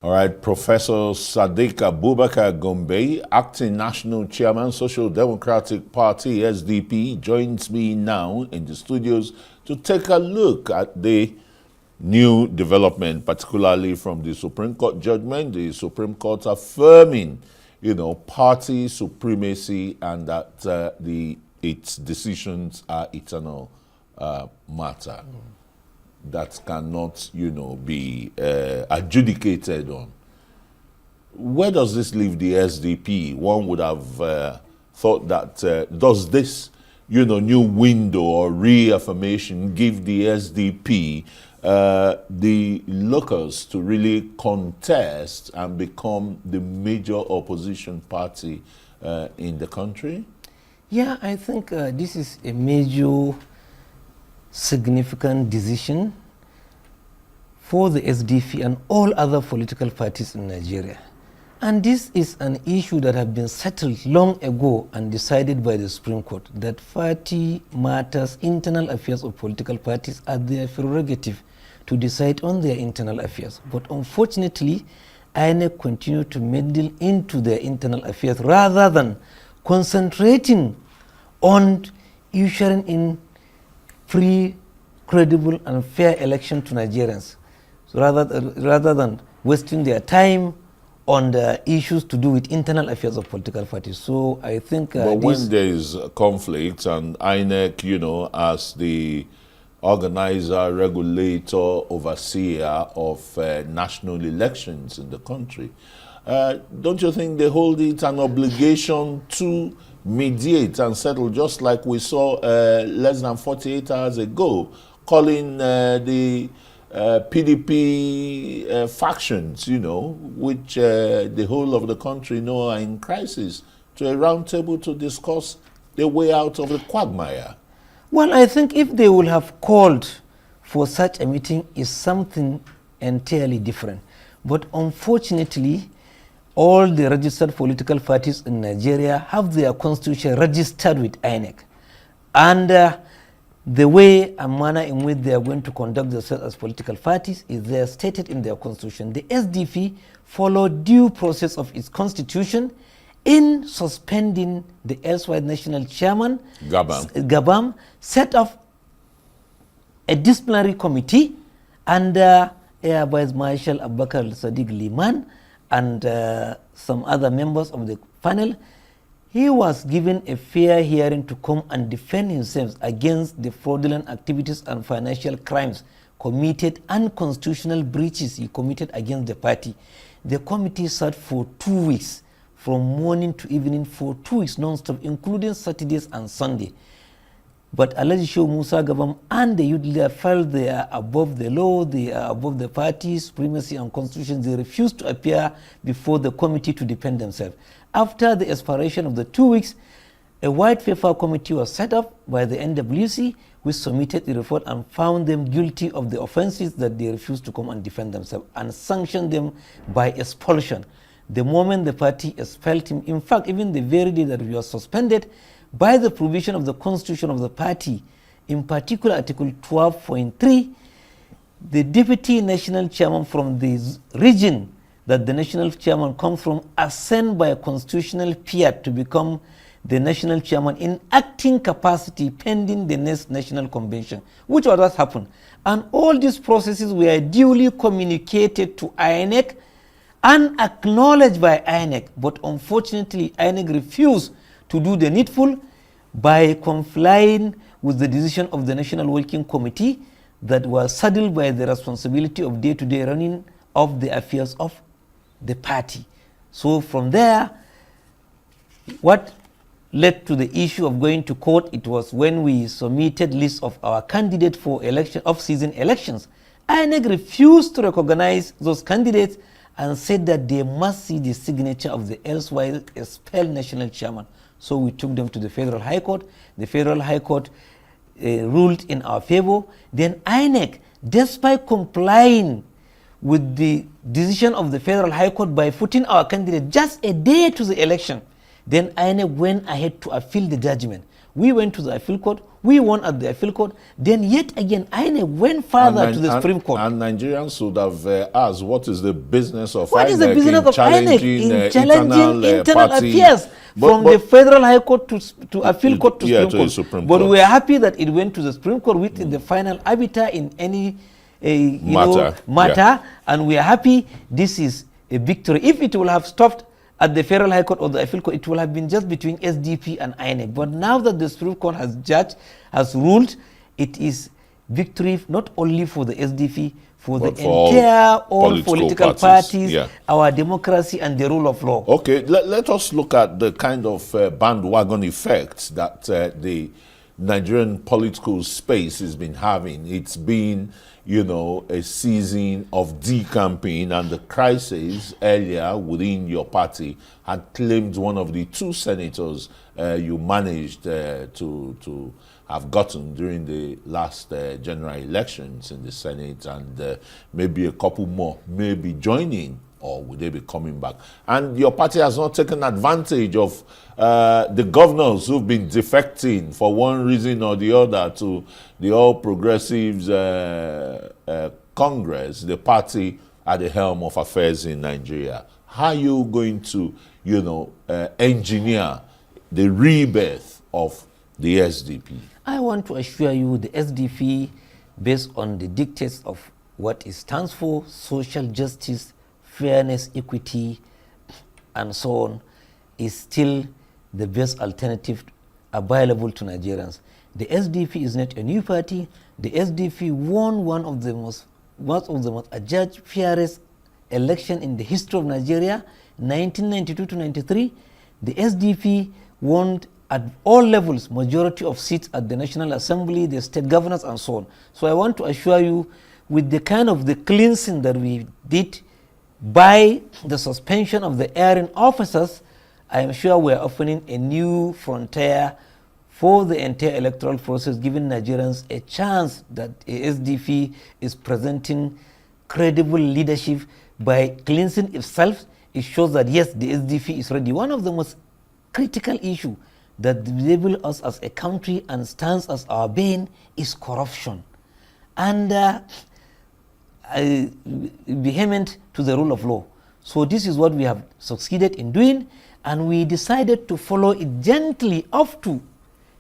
All right, Professor Sadiq Abubakar Gombe, Acting National Chairman, Social Democratic Party, SDP, joins me now in the studios to take a look at the new development, particularly from the Supreme Court judgment, the Supreme Court affirming, party supremacy and that its decisions are eternal matter. That cannot, be adjudicated on. Where does this leave the SDP? One would have thought that does this, new window or reaffirmation give the SDP the locus to really contest and become the major opposition party in the country? Yeah, I think this is a major significant decision for the SDP and all other political parties in Nigeria. And this is an issue that has been settled long ago and decided by the Supreme Court, that party matters, internal affairs of political parties are their prerogative to decide on their internal affairs. But unfortunately, INEC continue to meddle into their internal affairs rather than concentrating on ushering in free, credible, and fair election to Nigerians, so rather than wasting their time on the issues to do with internal affairs of political parties. So I think but when there is conflict and INEC, as the organizer, regulator, overseer of national elections in the country, don't you think they hold it an obligation to mediate and settle, just like we saw less than 48 hours ago, calling the PDP factions, which the whole of the country know are in crisis, to a round table to discuss the way out of the quagmire? Well, I think if they would have called for such a meeting is something entirely different. But unfortunately, all the registered political parties in Nigeria have their constitution registered with INEC. And the way and manner in which they are going to conduct themselves as political parties is there stated in their constitution. The SDP followed due process of its constitution in suspending the elsewhere national chairman, Gabam, set up a disciplinary committee under Air Vice Marshal Abubakar Sadiq Liman and some other members of the panel. He was given a fair hearing to come and defend himself against the fraudulent activities and financial crimes committed and constitutional breaches he committed against the party. The committee sat for 2 weeks, from morning to evening, for 2 weeks non-stop, including Saturdays and Sunday. But Alhaji Shehu Musa Gabam and the youth leader felt they are above the law, they are above the party, supremacy and constitution. They refused to appear before the committee to defend themselves. After the expiration of the 2 weeks, a white paper committee was set up by the NWC, which submitted the report and found them guilty of the offenses that they refused to come and defend themselves, and sanctioned them by expulsion. The moment the party expelled him, in fact, even the very day that he was suspended, by the provision of the constitution of the party, in particular Article 12.3, the deputy national chairman from the region that the national chairman comes from ascend by a constitutional peer to become the national chairman in acting capacity pending the next national convention, which was what happened. And all these processes were duly communicated to INEC and acknowledged by INEC, but unfortunately INEC refused to do the needful by complying with the decision of the National Working Committee that was saddled by the responsibility of day-to-day running of the affairs of the party. So from there, what led to the issue of going to court, it was when we submitted lists of our candidates for election off-season elections. INEC refused to recognize those candidates and said that they must see the signature of the elsewhere expelled national chairman. So we took them to the Federal High Court. The Federal High Court ruled in our favor. Then INEC, despite complying with the decision of the Federal High Court by putting our candidate just a day to the election, then INEC went ahead to appeal the judgment. We went to the appeal court. We won at the appeal court. Then yet again, INEC went further to the Supreme Court. And Nigerians should have asked, what is the business of what INEC is the business of INEC in challenging internal party? affairs from the Federal High Court to appeal court to yeah, Supreme Court? Supreme But Court. we are happy that it went to the Supreme Court with the final arbiter in any matter. Yeah. And we are happy this is a victory. If it will have stopped at the Federal High Court or the appeal court, it will have been just between SDP and INEC. But now that the Supreme Court has ruled, it is victory not only for the SDP, but for all political parties, our democracy and the rule of law. Okay, let us look at the kind of bandwagon effect that the Nigerian political space has been having. It's been, you know, a season of decamping, and the crisis earlier within your party had claimed one of the two senators you managed to have gotten during the last general elections in the Senate, and maybe a couple more may be joining, or will they be coming back? And your party has not taken advantage of the governors who've been defecting for one reason or the other to the All Progressives Congress, the party at the helm of affairs in Nigeria. How are you going to, you know, engineer the rebirth of the SDP? I want to assure you the SDP, based on the dictates of what it stands for, social justice, fairness, equity, and so on, is still the best alternative available to Nigerians. The SDP is not a new party. The SDP won one of the most adjudged fairest election in the history of Nigeria, 1992 to 93. The SDP won at all levels majority of seats at the National Assembly, the state governors, and so on. So I want to assure you, with the kind of the cleansing that we did by the suspension of the erring officers, I am sure we are opening a new frontier for the entire electoral process, giving Nigerians a chance that the SDP is presenting credible leadership by cleansing itself. It shows that yes, the SDP is ready. One of the most critical issues that labels us as a country and stands as our bane is corruption, and vehement to the rule of law. So this is what we have succeeded in doing, and we decided to follow it gently up to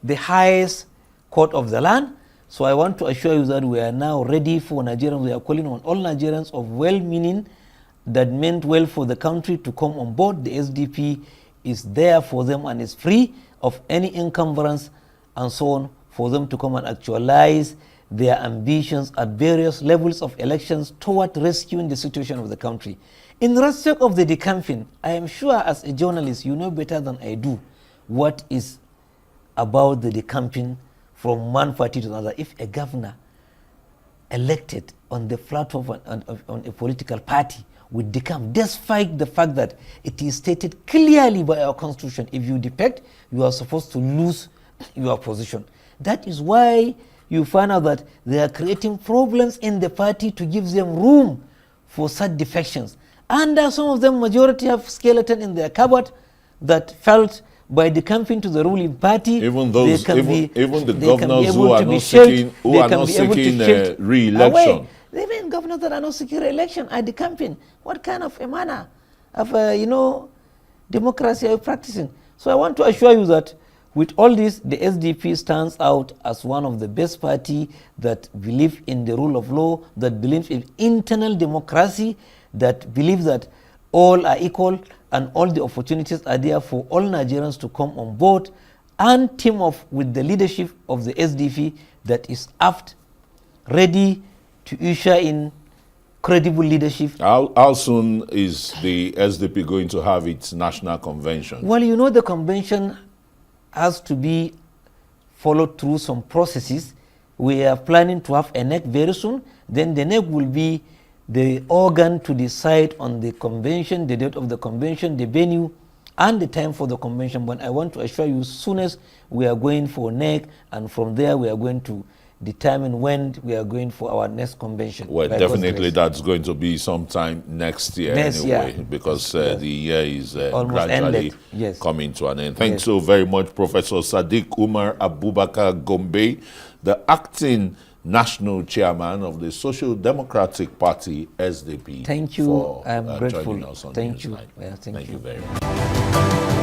the highest court of the land. So I want to assure you that we are now ready for Nigerians. We are calling on all Nigerians of well-meaning that meant well for the country to come on board. The SDP is there for them and is free of any encumbrance and so on, for them to come and actualize their ambitions at various levels of elections toward rescuing the situation of the country. In respect of the decamping, I am sure as a journalist you know better than I do what is about the decamping from one party to another. If a governor elected on the platform on a political party would decamp, despite the fact that it is stated clearly by our constitution, if you defect, you are supposed to lose your position. That is why you find out that they are creating problems in the party to give them room for such defections. And some of them, majority have skeleton in their cupboard that felt by decamping to the ruling party, even those, even the governors who are not seeking re-election. Even governors that are not seeking re-election are decamping. What kind of a manner of democracy are you practicing? So I want to assure you that with all this, the SDP stands out as one of the best party that believe in the rule of law, that believes in internal democracy, that believes that all are equal and all the opportunities are there for all Nigerians to come on board and team up with the leadership of the SDP that is apt, ready to usher in credible leadership. How soon is the SDP going to have its national convention? Well, you know, the convention has to be followed through some processes. We are planning to have a NEC very soon. Then the NEC will be the organ to decide on the convention, the date of the convention, the venue, and the time for the convention. But I want to assure you, as soon as we are going for NEC, and from there we are going to determine when we are going for our next convention. Well, by God's definitely grace. that's going to be sometime next year Next anyway, year. because Yes. the year is Almost gradually ended. Yes. coming to an end. Thanks Yes. so very much, Professor Sadiq Umar Abubakar Gombe, the acting national chairman of the Social Democratic Party, SDP. Thank you. For I'm grateful. joining us on Thank you. Newsline. Yeah, thank you very much.